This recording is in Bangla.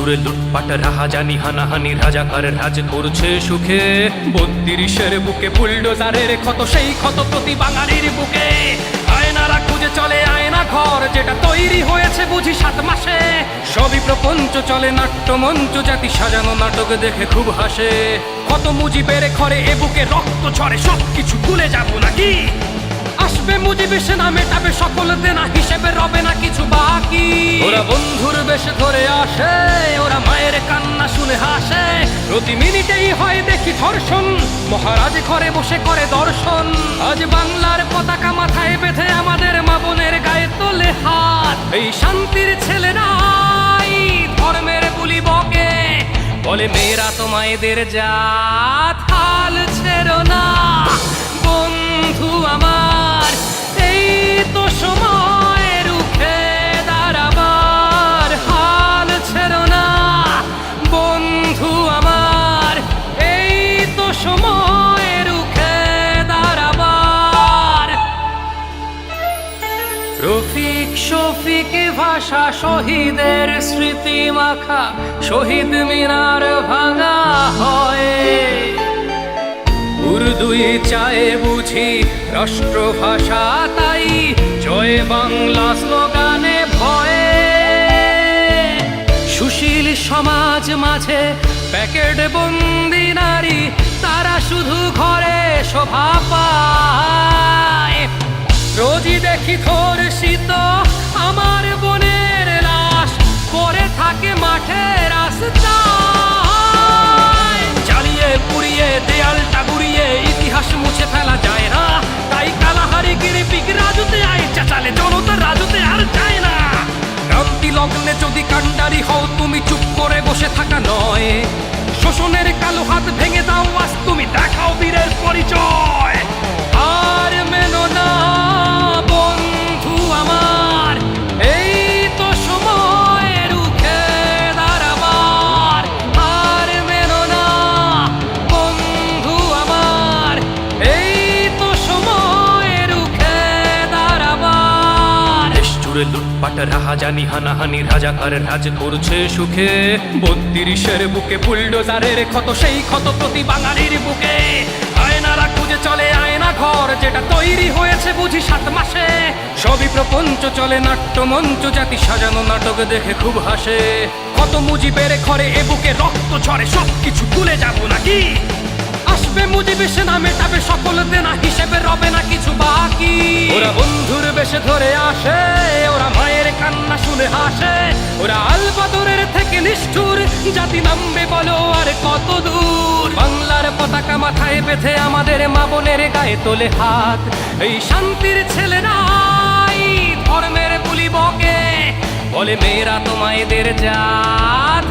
জুড়ে লুটপাট রাহাজানি হানাহানি রাজাকার রাজ করছে সুখে ৩২-এর বুকে বুলডোজারের ক্ষত সেই ক্ষত প্রতি বাঙালির বুকে আয়নারা খুঁজে চলে আয়না ঘর যেটা তৈরি হয়েছে বুঝি ৭ মাসে সবই প্রপঞ্চ চলে নাট্যমঞ্চ জাতি সাজানো নাটক দেখে খুব হাসে কত মুজিবের ঘরে এ বুকে রক্ত ঝরে সবকিছু ভুলে যাব নাকি আসবে মুজিব এসে না মেটাবে সকল দেনা হিসেবে রবে না কিছু বাকি ওরা বন্ধুর বেশে ধরে আসে ওরা মায়ের কান্না শুনে হাসে প্রতি মিনিটেই হয় দেখি ধর্ষণ মহারাজ ঘরে বসে করে দর্শন আজ বাংলার পতাকা মাথায় বেঁধে আমাদের মা বোনের গায়ে তোলে হাত এই শান্তির ছেলেরাই ধর্মের বুলি বকে বলে মেয়েরা তো মায়েদের জাত হাল ছেড়ো না বন্ধু আমার এই তো সময় রুখে দাঁড়াবার হাল ছেড়ো না বন্ধু আমার এই তো সময় রুখে দাঁড়াবার রফিক শফিক ভাষা শহীদের স্মৃতি মাখা শহীদ মিনার ভাঙা হয় উর্দুই চায় বুঝি রাষ্ট্রভাষা তাই জয় বাংলা স্লোগানে ভয়ে সুশীল সমাজ মাঝে প্যাকেট বন্দি নারী তারা শুধু ঘরে শোভা পায় রোজই দেখি ধর্ষিত আমার বোনের লাশ পড়ে থাকে মাঠে রাস্তায় জ্বালিয়ে পুড়িয়ে দেয়ালটা গুড়িয়ে ইতিহাস মুছে ফেলা যায় না তাই কালাহারি গিরিপিক রাজুতে আয় চাচালে জনতা রাজুতে আর যায় না ক্রান্তি লগ্নে যদি কাণ্ডারি হও তুমি চুপ করে বসে থাকা নয় শোষণের কালো হাত ভেঙে দাও আজ তুমি দেখাও বীরের পরিচয় আর মেনো না বন্ধু আমার এই তো সময় রুখে দাঁড়াবার আর মেনো না বন্ধু আমার এই তো সময় রুখে দাঁড়াবার দেশ জুড়ে লুটপাট রাহাজানি হানাহানি রাজাকার রাজ করছে সুখে ৩২-এর বুকে বুলডোজারের ক্ষত সেই ক্ষত প্রতি বাঙালির বুকে আয়নারা খুঁজে চলে আয়না ঘর যেটা তৈরি হয়েছে বুঝি ৭ মাসে সবই প্রপঞ্চ চলে নাট্যমঞ্চ জাতি সাজানো নাটক দেখে খুব হাসে কত মুজিবের ঘরে এ বুকে রক্ত ঝরে সবকিছু ভুলে যাব নাকি আসবে মুজিব এসে না মেটাবে সকল দেনা হিসেবে রবে না কিছু বাকি ওরা বন্ধুর বেশে ধরে আসে ওরা মায়ের কান্না শুনে হাসে ওরা আলবদরের থেকে নিষ্ঠুর জাতি নামবে বলো আর কত দূর বাংলার পতাকা মাথায় বেঁধে আমাদের মা বোনের গায়ে তোলে হাত এই শান্তির ছেলেরাই ধর্মের বুলি বকে বলে মেয়েরা তো মায়েদের জাত